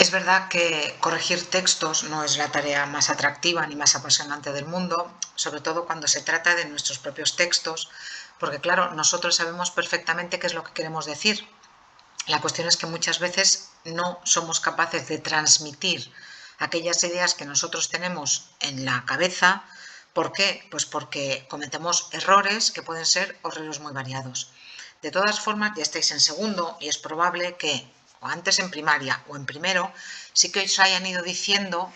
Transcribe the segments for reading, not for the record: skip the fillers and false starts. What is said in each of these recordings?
Es verdad que corregir textos no es la tarea más atractiva ni más apasionante del mundo, sobre todo cuando se trata de nuestros propios textos, porque claro, nosotros sabemos perfectamente qué es lo que queremos decir. La cuestión es que muchas veces no somos capaces de transmitir aquellas ideas que nosotros tenemos en la cabeza. ¿Por qué? Pues porque cometemos errores que pueden ser errores muy variados. De todas formas, ya estáis en segundo y es probable que o antes en primaria o en primero sí que os hayan ido diciendo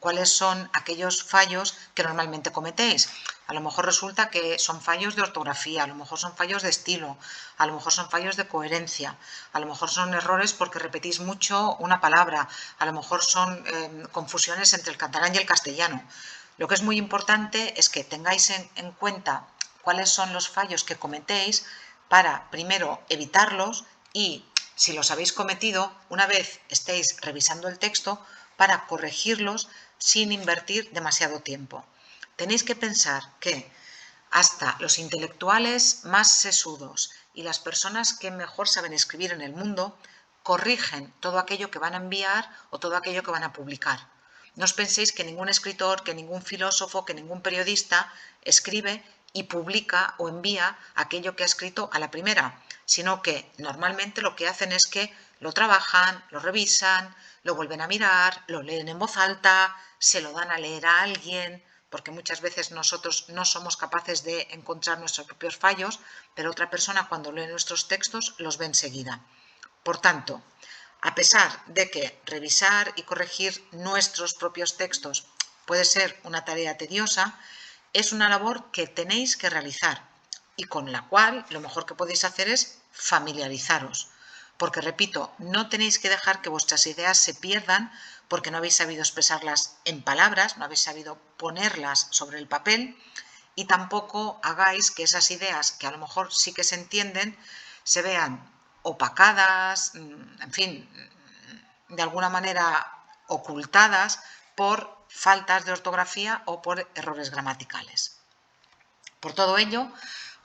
cuáles son aquellos fallos que normalmente cometéis. A lo mejor resulta que son fallos de ortografía, a lo mejor son fallos de estilo, a lo mejor son fallos de coherencia, a lo mejor son errores porque repetís mucho una palabra, a lo mejor son confusiones entre el catalán y el castellano. Lo que es muy importante es que tengáis en cuenta cuáles son los fallos que cometéis para, primero, evitarlos y, si los habéis cometido, una vez estéis revisando el texto, para corregirlos sin invertir demasiado tiempo. Tenéis que pensar que hasta los intelectuales más sesudos y las personas que mejor saben escribir en el mundo corrigen todo aquello que van a enviar o todo aquello que van a publicar. No os penséis que ningún escritor, que ningún filósofo, que ningún periodista escribe y publica o envía aquello que ha escrito a la primera, sino que normalmente lo que hacen es que lo trabajan, lo revisan, lo vuelven a mirar, lo leen en voz alta, se lo dan a leer a alguien, porque muchas veces nosotros no somos capaces de encontrar nuestros propios fallos, pero otra persona cuando lee nuestros textos los ve enseguida. Por tanto, a pesar de que revisar y corregir nuestros propios textos puede ser una tarea tediosa, es una labor que tenéis que realizar y con la cual lo mejor que podéis hacer es familiarizaros. Porque, repito, no tenéis que dejar que vuestras ideas se pierdan porque no habéis sabido expresarlas en palabras, no habéis sabido ponerlas sobre el papel y tampoco hagáis que esas ideas, que a lo mejor sí que se entienden, se vean opacadas, en fin, de alguna manera ocultadas por faltas de ortografía o por errores gramaticales. Por todo ello,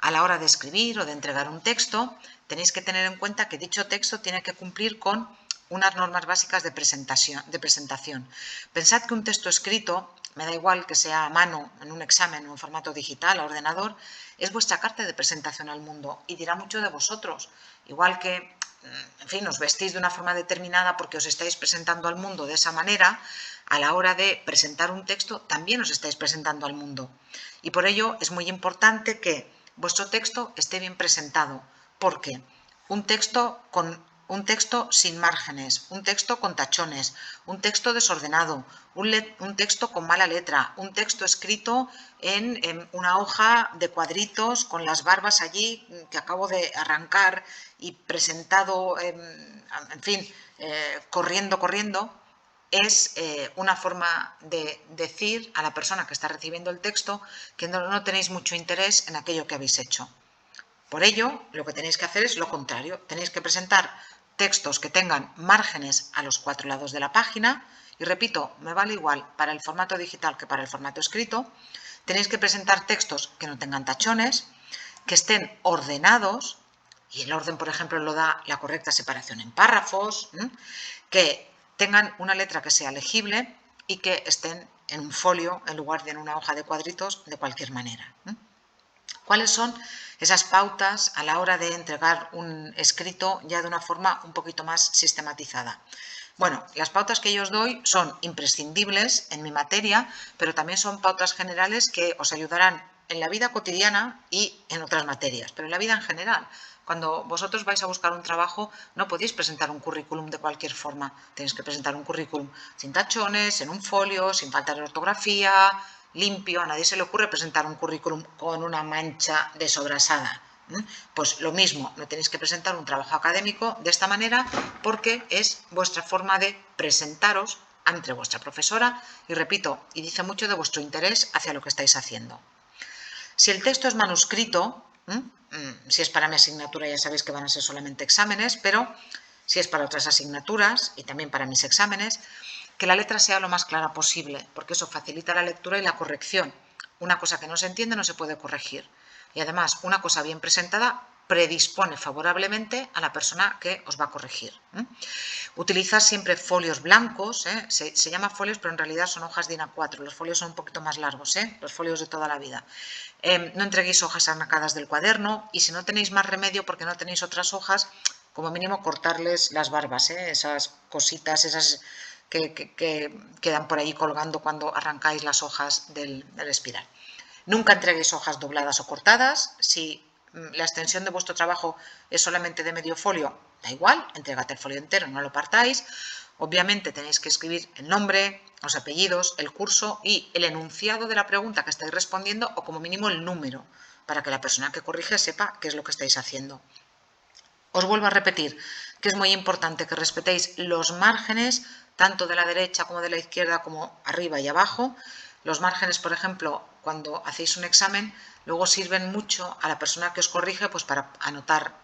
a la hora de escribir o de entregar un texto, tenéis que tener en cuenta que dicho texto tiene que cumplir con unas normas básicas de presentación. Pensad que un texto escrito, me da igual que sea a mano, en un examen o en formato digital, a ordenador, es vuestra carta de presentación al mundo y dirá mucho de vosotros. Igual que, en fin, os vestís de una forma determinada porque os estáis presentando al mundo de esa manera, a la hora de presentar un texto también os estáis presentando al mundo. Y por ello es muy importante que vuestro texto esté bien presentado, porque un texto sin márgenes, un texto con tachones, un texto desordenado, un texto con mala letra, un texto escrito en una hoja de cuadritos con las barbas allí que acabo de arrancar y presentado, en fin, corriendo, es una forma de decir a la persona que está recibiendo el texto que no tenéis mucho interés en aquello que habéis hecho. Por ello, lo que tenéis que hacer es lo contrario. Tenéis que presentar textos que tengan márgenes a los 4 lados de la página. Y repito, me vale igual para el formato digital que para el formato escrito. Tenéis que presentar textos que no tengan tachones, que estén ordenados, y el orden, por ejemplo, lo da la correcta separación en párrafos, que tengan una letra que sea legible y que estén en un folio en lugar de en una hoja de cuadritos de cualquier manera. ¿Cuáles son esas pautas a la hora de entregar un escrito ya de una forma un poquito más sistematizada? Bueno, las pautas que yo os doy son imprescindibles en mi materia, pero también son pautas generales que os ayudarán en la vida cotidiana y en otras materias, pero en la vida en general. Cuando vosotros vais a buscar un trabajo, no podéis presentar un currículum de cualquier forma. Tenéis que presentar un currículum sin tachones, en un folio, sin falta de ortografía, limpio. A nadie se le ocurre presentar un currículum con una mancha desobrasada. Pues lo mismo, no tenéis que presentar un trabajo académico de esta manera porque es vuestra forma de presentaros ante vuestra profesora y, repito, y dice mucho de vuestro interés hacia lo que estáis haciendo. Si el texto es manuscrito, si es para mi asignatura ya sabéis que van a ser solamente exámenes, pero si es para otras asignaturas y también para mis exámenes, que la letra sea lo más clara posible, porque eso facilita la lectura y la corrección. Una cosa que no se entiende no se puede corregir. Y además, una cosa bien presentada predispone favorablemente a la persona que os va a corregir. Utilizad siempre folios blancos, se llama folios, pero en realidad son hojas de A4, los folios son un poquito más largos, los folios de toda la vida. No entreguéis hojas arrancadas del cuaderno y si no tenéis más remedio porque no tenéis otras hojas, como mínimo cortarles las barbas, esas cositas, esas que quedan por ahí colgando cuando arrancáis las hojas del espiral. Nunca entreguéis hojas dobladas o cortadas. Si la extensión de vuestro trabajo es solamente de medio folio, da igual, entregad el folio entero, no lo partáis. Obviamente tenéis que escribir el nombre, los apellidos, el curso y el enunciado de la pregunta que estáis respondiendo o como mínimo el número, para que la persona que corrige sepa qué es lo que estáis haciendo. Os vuelvo a repetir que es muy importante que respetéis los márgenes, tanto de la derecha como de la izquierda, como arriba y abajo. Los márgenes, por ejemplo, cuando hacéis un examen, luego sirven mucho a la persona que os corrige pues para anotar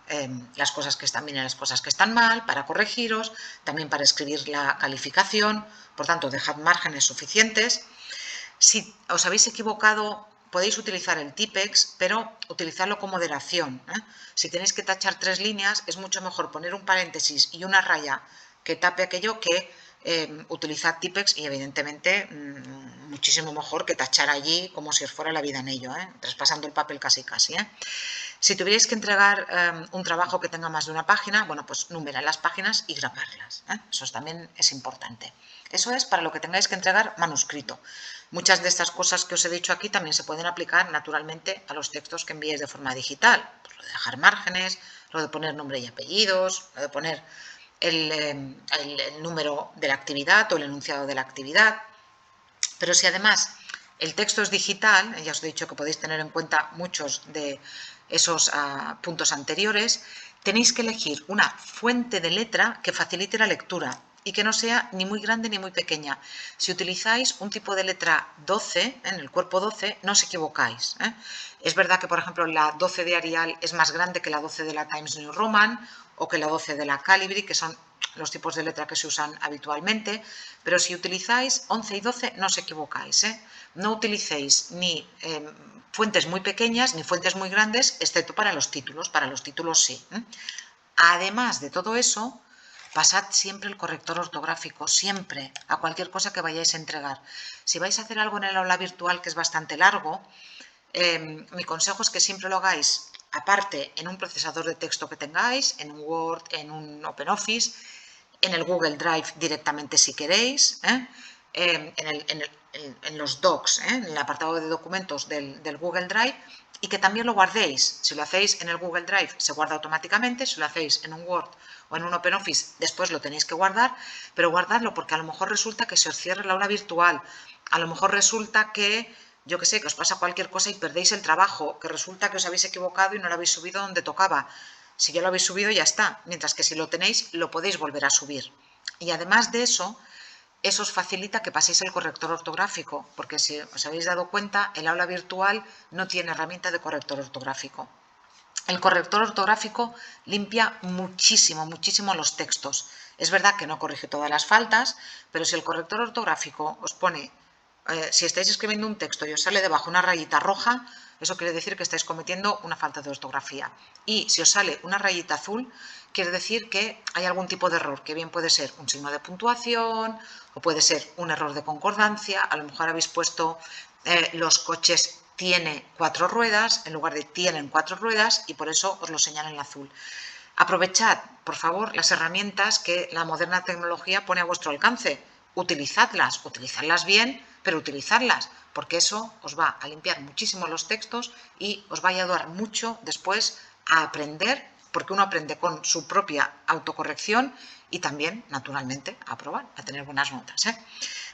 las cosas que están bien y las cosas que están mal, para corregiros, también para escribir la calificación. Por tanto, dejad márgenes suficientes. Si os habéis equivocado, podéis utilizar el Tipex, pero utilizarlo con moderación. Si tenéis que tachar 3 líneas, es mucho mejor poner un paréntesis y una raya que tape aquello que utilizar Tipex y evidentemente muchísimo mejor que tachar allí como si os fuera la vida en ello, traspasando el papel casi. Si tuvierais que entregar un trabajo que tenga más de una página, bueno, pues numerad las páginas y grabarlas. Eso también es importante. Eso es para lo que tengáis que entregar manuscrito. Muchas de estas cosas que os he dicho aquí también se pueden aplicar naturalmente a los textos que enviéis de forma digital. Pues lo de dejar márgenes, lo de poner nombre y apellidos, lo de poner el número de la actividad o el enunciado de la actividad. Pero si además el texto es digital, ya os he dicho que podéis tener en cuenta muchos de esos puntos anteriores, tenéis que elegir una fuente de letra que facilite la lectura y que no sea ni muy grande ni muy pequeña. Si utilizáis un tipo de letra 12, en el cuerpo 12, no os equivocáis. Es verdad que, por ejemplo, la 12 de Arial es más grande que la 12 de la Times New Roman o que la 12 de la Calibri, que son los tipos de letra que se usan habitualmente, pero si utilizáis 11 y 12 no os equivocáis. No utilicéis ni fuentes muy pequeñas ni fuentes muy grandes, excepto para los títulos sí. Además de todo eso, pasad siempre el corrector ortográfico, siempre, a cualquier cosa que vayáis a entregar. Si vais a hacer algo en el aula virtual que es bastante largo, mi consejo es que siempre lo hagáis aparte en un procesador de texto que tengáis, en un Word, en un OpenOffice, en el Google Drive directamente si queréis, en los docs, en el apartado de documentos del Google Drive, y que también lo guardéis. Si lo hacéis en el Google Drive se guarda automáticamente, si lo hacéis en un Word o en un OpenOffice después lo tenéis que guardar, pero guardadlo porque a lo mejor resulta que se os cierre la aula virtual, a lo mejor resulta que yo que sé, que os pasa cualquier cosa y perdéis el trabajo, que resulta que os habéis equivocado y no lo habéis subido donde tocaba. Si ya lo habéis subido ya está, mientras que si lo tenéis lo podéis volver a subir. Y además de eso, eso os facilita que paséis el corrector ortográfico, porque si os habéis dado cuenta, el aula virtual no tiene herramienta de corrector ortográfico. El corrector ortográfico limpia muchísimo, muchísimo los textos. Es verdad que no corrige todas las faltas, pero si el corrector ortográfico os pone si estáis escribiendo un texto y os sale debajo una rayita roja, eso quiere decir que estáis cometiendo una falta de ortografía. Y si os sale una rayita azul, quiere decir que hay algún tipo de error, que bien puede ser un signo de puntuación o puede ser un error de concordancia. A lo mejor habéis puesto los coches tiene 4 ruedas en lugar de tienen 4 ruedas y por eso os lo señala en azul. Aprovechad, por favor, las herramientas que la moderna tecnología pone a vuestro alcance. Utilizadlas bien, pero utilizadlas, porque eso os va a limpiar muchísimo los textos y os va a ayudar mucho después a aprender, porque uno aprende con su propia autocorrección y también, naturalmente, a aprobar, a tener buenas notas.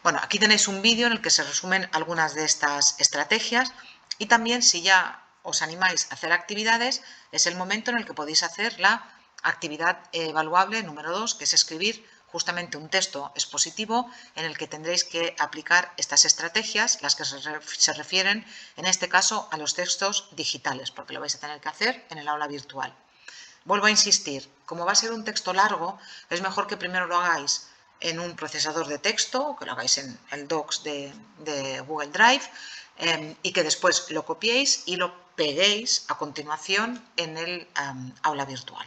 Bueno, aquí tenéis un vídeo en el que se resumen algunas de estas estrategias y también si ya os animáis a hacer actividades, es el momento en el que podéis hacer la actividad evaluable número 2, que es escribir justamente un texto expositivo en el que tendréis que aplicar estas estrategias, las que se refieren en este caso a los textos digitales, porque lo vais a tener que hacer en el aula virtual. Vuelvo a insistir, como va a ser un texto largo, es mejor que primero lo hagáis en un procesador de texto, que lo hagáis en el Docs de Google Drive, y que después lo copiéis y lo peguéis a continuación en el aula virtual.